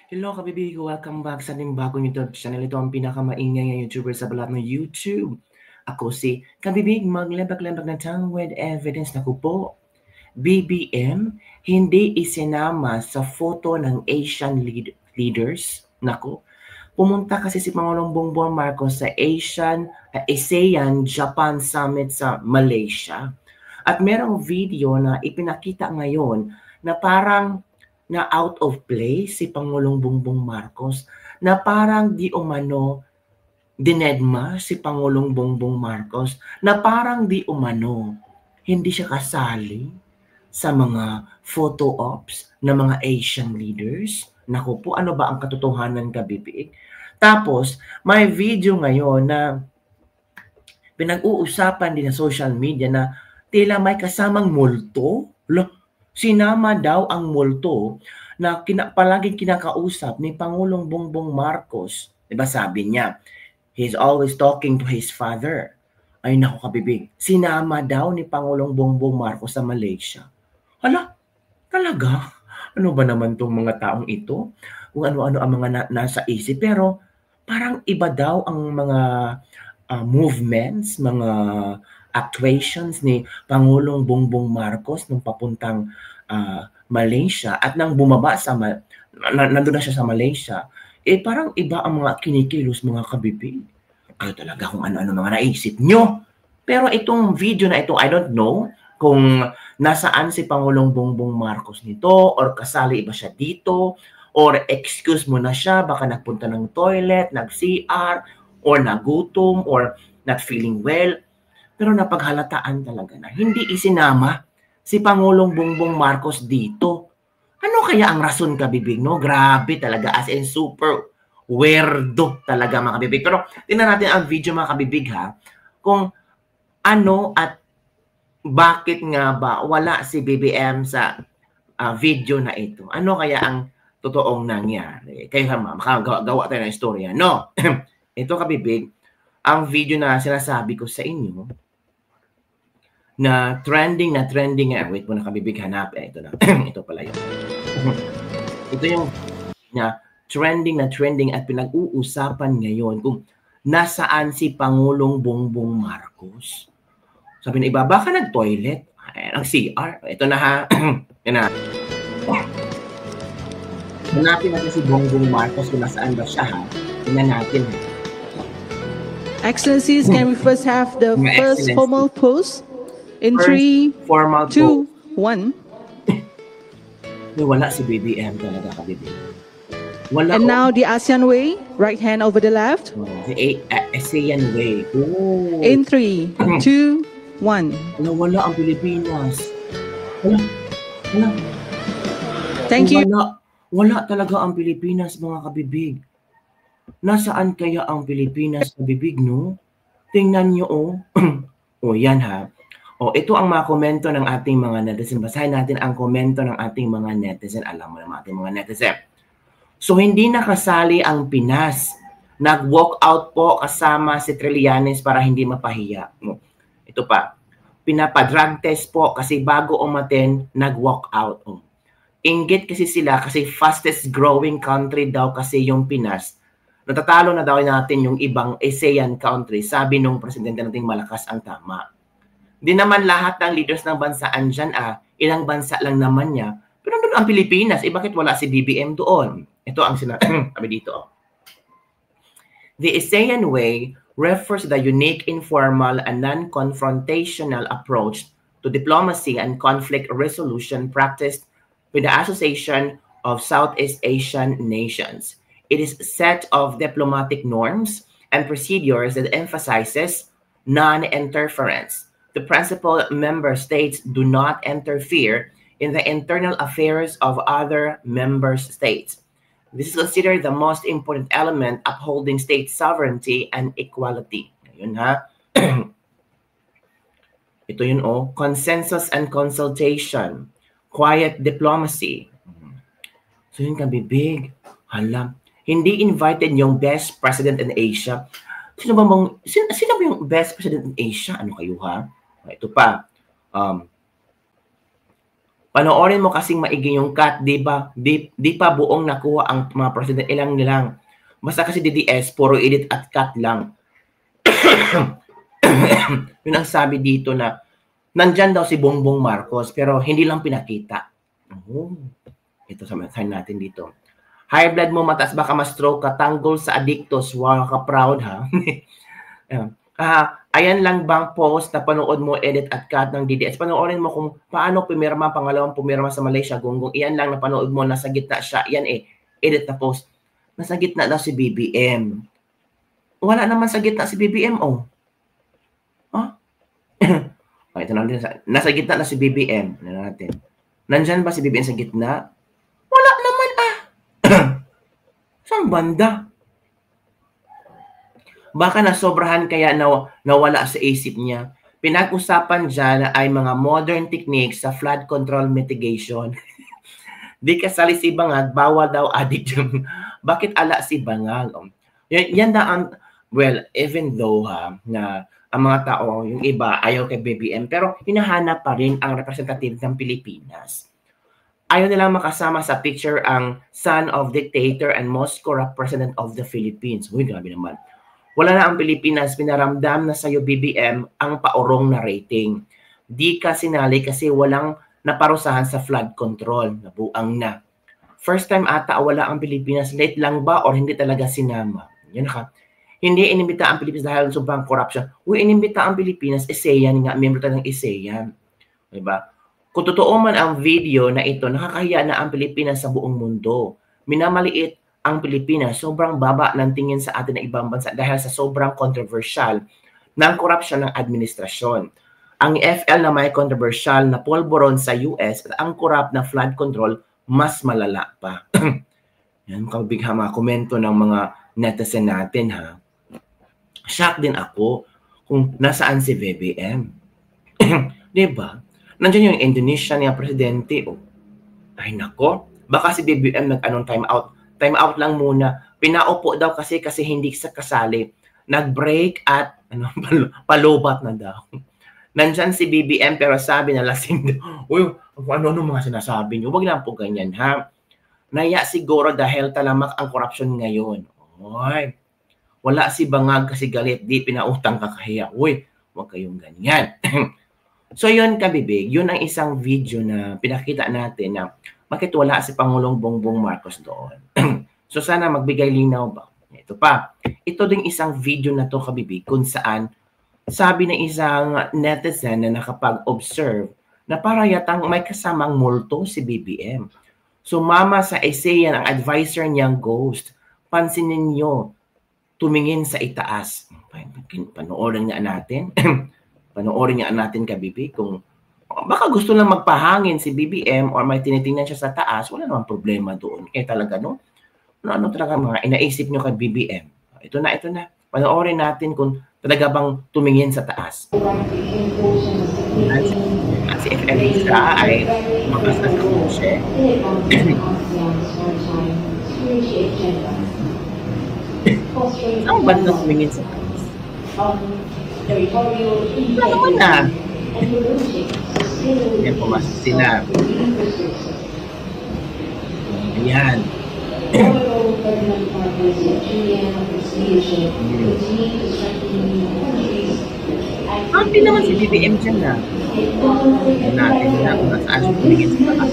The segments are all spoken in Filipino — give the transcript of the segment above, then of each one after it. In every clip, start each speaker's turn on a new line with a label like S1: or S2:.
S1: Hello kabibig, welcome back sa ating bagong YouTube channel. Ito ang pinakamaingay na YouTuber sa balat ng YouTube. Ako si Kabibig, maglembag-lembag ng tongue with evidence na po. BBM, hindi isinama sa photo ng Asian leaders. Naku, pumunta kasi si Pangulong Bongbong Marcos sa ASEAN Japan Summit sa Malaysia. At merong video na ipinakita ngayon na parang na out of place si Pangulong Bongbong Marcos, na parang di umano dinedma si Pangulong Bongbong Marcos, na parang di umano hindi siya kasali sa mga photo ops ng mga Asian leaders. Naku po, ano ba ang katotohanan, kabibig? Tapos, may video ngayon na pinag-uusapan din sa social media na tila may kasamang multo. Sinama daw ang multo na palaging kinakausap ni Pangulong Bongbong Marcos. Diba sabi niya, he's always talking to his father. Ay naku kabibig, sinama daw ni Pangulong Bongbong Marcos sa Malaysia. Hala, talaga? Ano ba naman tong mga taong ito? Kung ano-ano ang mga nasa isip. Pero parang iba daw ang mga movements, mga actuations ni Pangulong Bongbong Marcos nung papuntang Malaysia at nang bumaba sa nandun na siya sa Malaysia, parang iba ang mga kinikilos, mga kabibig. Kayo talaga kung ano-ano mga naisip nyo. Pero itong video na ito, I don't know kung nasaan si Pangulong Bongbong Marcos nito or kasali ba siya dito or excuse mo na siya, baka nagpunta ng toilet, nag-CR or nagutom or not feeling well. Pero napaghalataan talaga na hindi isinama si Pangulong Bongbong Marcos dito. Ano kaya ang rason, kabibig, no? Grabe talaga, as in super weirdo talaga, mga kabibig. Pero tingnan natin ang video, mga kabibig, ha? Kung ano at bakit nga ba wala si BBM sa video na ito. Ano kaya ang totoong nangyari? Kayo ha, makagawa tayo ng istorya, no? Ito, kabibig, ang video na sinasabi ko sa inyo, na trending, wait mo na kabibig, hanap, ito na, ito pala yun. Ito yung trending at pinag-uusapan ngayon kung nasaan si Pangulong Bongbong Marcos. Sabi ng iba, baka nag-toilet, nag-CR, ito na ha, yan na. Hanapin natin si Bongbong Marcos kung nasaan ba siya, ha. Tingnan natin, ha.
S2: Excellencies, can we first have the first formal pose? In 3, 2, 1.
S1: Wala si BBM talaga, kabibig.
S2: Wala. And now the ASEAN way, right hand over the left.
S1: The ASEAN way. Oh.
S2: In 3, 2, 1.
S1: Wala ang Pilipinas. Wala.
S2: Thank you.
S1: Wala talaga ang Pilipinas, mga kabibig. Nasaan kaya ang Pilipinas, kabibig, no? Tingnan nyo, oh. O, yan ha. O, ito ang mga komento ng ating mga netizen. Basahin natin ang komento ng ating mga netizen. Alam mo naman ating mga netizen. So, hindi nakasali ang Pinas. Nag-walk out po kasama si Trillanes para hindi mapahiya. Ito pa. Pinapa-drug test po kasi bago umaten, nag-walk out. Inggit kasi sila kasi fastest growing country daw kasi yung Pinas. Natatalo na daw natin yung ibang ASEAN country. Sabi nung presidente nating malakas ang tama. Di naman lahat ng leaders ng bansa andyan, ilang bansa lang naman niya. Pero nandun ang Pilipinas, bakit wala si BBM doon? Ito ang sinabi dito. The ASEAN way refers to the unique, informal, and non-confrontational approach to diplomacy and conflict resolution practiced with the Association of Southeast Asian Nations. It is a set of diplomatic norms and procedures that emphasizes non-interference. The principal member states do not interfere in the internal affairs of other member states. This is considered the most important element upholding state sovereignty and equality. Ayun ha. Ito yun consensus and consultation, quiet diplomacy. So yun kabibig. Hala, hindi invited yung best president in Asia. Sino ba yung best president in Asia? Ano kayo ha? Ito pa. Panoorin mo kasing maigi yung cut, di ba? Di pa buong nakuha ang mga president, ilang nilang. Basta kasi DDS, puro edit at cut lang. Yun ang sabi dito na nandyan daw si Bongbong Marcos pero hindi lang pinakita. Ito sign natin dito. High blood mo mataas, baka ma-stroke ka, tanggol sa addictos, wow ka proud ha. Ayan lang bang post na panood mo, edit at cut ng DDS. Panoorin mo kung paano pumirma, pangalawang pumirma sa Malaysia, Gonggong. Iyan lang na panood mo, nasa gitna siya. Yan edit na post. Nasa gitna daw si BBM. Wala naman sa gitna si BBM, oh. Ito na din. Nasa gitna na si BBM. Ano natin? Nandyan ba si BBM sa gitna? Wala naman, Saan banda? Baka nasobrahan kaya nawala sa isip niya. Pinag-usapan dyan ay mga modern techniques sa flood control mitigation. Di kasali si Bangag, bawal daw addict yung... Bakit ala si Bangag? Yan na ang... Well, even though na ang mga tao, yung iba, ayaw kay BBM, pero hinahanap pa rin ang representative ng Pilipinas. Ayaw nilang makasama sa picture ang son of dictator and most corrupt president of the Philippines. Uy, grabe naman. Wala na ang Pilipinas, pinaramdam na sa'yo BBM ang paurong na rating. Di ka sinali kasi walang naparusahan sa flood control. Nabuang na. First time ata wala ang Pilipinas. Late lang ba or hindi talaga sinama? Yan ka. Hindi inimbita ang Pilipinas dahil sobrang corruption. Uy, inimbita ang Pilipinas, ASEAN nga, member tayo ng ASEAN. Diba? Kung totoo man ang video na ito, nakakahiya na ang Pilipinas sa buong mundo. Minamaliit ang Pilipinas, sobrang baba ng tingin sa atin ng ibang bansa dahil sa sobrang controversial ng korupsyon ng administrasyon. Ang FL na may controversial na polvoron sa US at ang corrupt na flood control, mas malala pa. Yan, kabigha mga komento ng mga netizen natin ha. Shock din ako kung nasaan si BBM. Diba? Nandiyan yung Indonesian niya presidente. Oh. Ay nako, baka si BBM nag-anong time out. Time out lang muna. Pinaupo daw kasi hindi sa kasali. Nag-break at palubat na daw. Nandiyan si BBM pero sabi na lasing daw. Uy, ano mga sinasabi niyo? Huwag lang po ganyan ha. Naya siguro dahil talamak ang korupsyon ngayon. Oy. Wala si Bangag kasi galit, di pinautang kakahiya. Uy, huwag kayong ganyan. So yun kabibig, yun ang isang video na pinakita natin na bakit wala si Pangulong Bongbong Marcos doon. So sana magbigay linaw ba? Ito pa. Ito ding isang video na to kabibig kung saan sabi ng isang netizen na nakapag-observe na para yatang may kasamang multo si BBM. Sumama sa ASEAN ang advisor niyang ghost. Pansinin niyo, tumingin sa itaas. Panoorin nga natin. Panoorin nga natin kabibig kung baka gusto lang magpahangin si BBM or may tinitingnan siya sa taas, wala namang problema doon. Talaga no? Ano talaga mga inaisip nyo kay BBM? Ito na. Panoorin natin kung talaga bang tumingin sa taas. At si FLA ay makasal sa konsye. Ang banda tumingin sa taas? Wala naman na. Yan, pumasok sila. Ayan. Hindi naman si BBM dyan na. Yan natin na kung nasaan siya tumingin sa taas.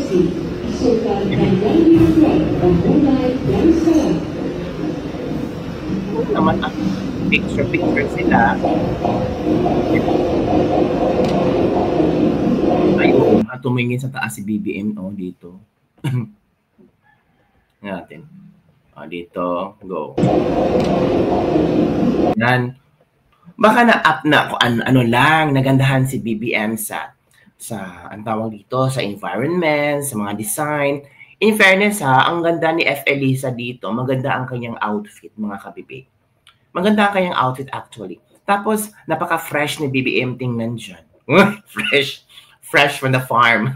S1: Naman ang picture sila. Ayun, tumingin sa taas si BBM dito. Natin. Dito, go. Yan. Baka na-up na kung ano lang, nagandahan si BBM sa ang tawag dito, sa environment, sa mga design. In fairness ang ganda ni F. Elisa dito, maganda ang kanyang outfit, mga kabibig. Maganda ang kanyang outfit actually. Tapos, napaka-fresh ni BBM tingnan dyan. Fresh from the farm.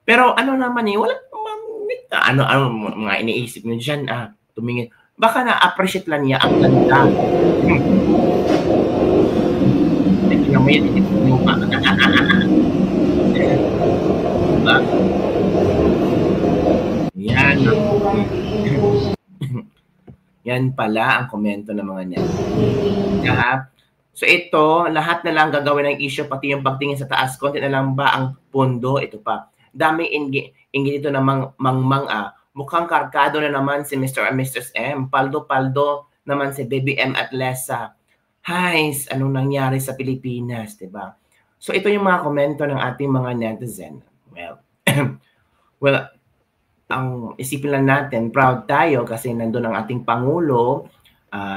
S1: Pero ano naman wala ano mga iniisip niyo dyan, tumingin. Baka na-appreciate lang niya ang ganda. Tingnan mo yan, Diba? Yan. Yan pala ang komento ng mga niyan. So ito, lahat na lang gagawin ng issue, pati yung pagtingin sa taas, konti na lang ba ang pondo? Ito pa. Daming inggit dito na mangmang mukhang karkado na naman si Mr. and Mrs. M. Paldo-paldo naman si Baby M at Lesa. Hays, anong nangyari sa Pilipinas, diba? So ito yung mga komento ng ating mga netizen. Well, ang isipin lang natin, proud tayo kasi nandun ang ating Pangulo,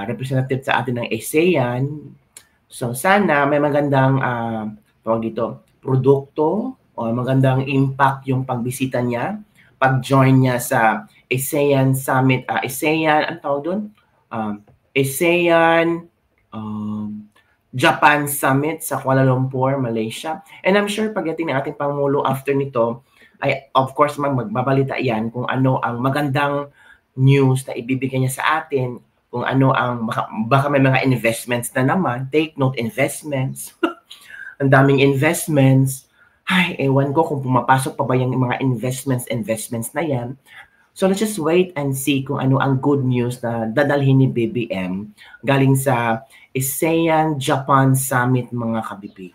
S1: representative sa atin ng ASEAN. So sana may magandang produkto o magandang impact yung pagbisita niya, pag-join niya sa ASEAN Summit, ASEAN, ano tawag doon? ASEAN Japan Summit sa Kuala Lumpur, Malaysia. And I'm sure pagdating ng ating Pangulo after nito, ay of course magbabalita yan kung ano ang magandang news na ibibigay niya sa atin, kung ano ang, baka may mga investments na naman, take note, investments. Ang daming investments. Ay, ewan ko kung pumapasok pa ba yung mga investments na yan. So let's just wait and see kung ano ang good news na dadalhin ni BBM galing sa ASEAN Japan Summit, mga kabibi.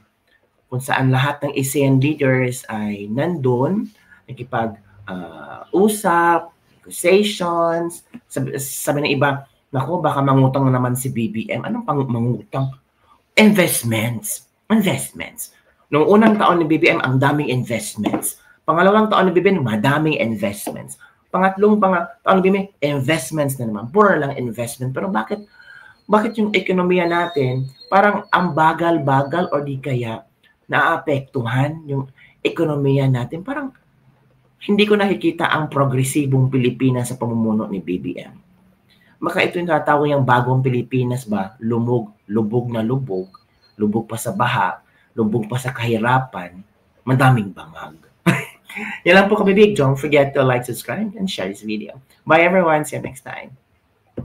S1: Kung saan lahat ng ASEAN leaders ay nandun, nakipag-usap, negotiations, sabi ng iba, naku, baka mangutang na naman si BBM. Anong mangutang? Investments. Noong unang taon ni BBM, ang daming investments. Pangalawang taon ni BBM, madaming investments. Pangatlong taon ni BBM, investments na naman. Pura lang investment. Pero bakit yung ekonomiya natin, parang ang bagal-bagal o di kaya naapektuhan yung ekonomiya natin? Parang hindi ko nakikita ang progresibong Pilipinas sa pamumuno ni BBM. Maka ito yung tatawag yung bagong Pilipinas ba? Lubog na lubog. Lubog pa sa baha. Lubog pa sa kahirapan. Madaming bangag. Yan lang po kami, Big. Don't forget to like, subscribe, and share this video. Bye everyone. See you next time.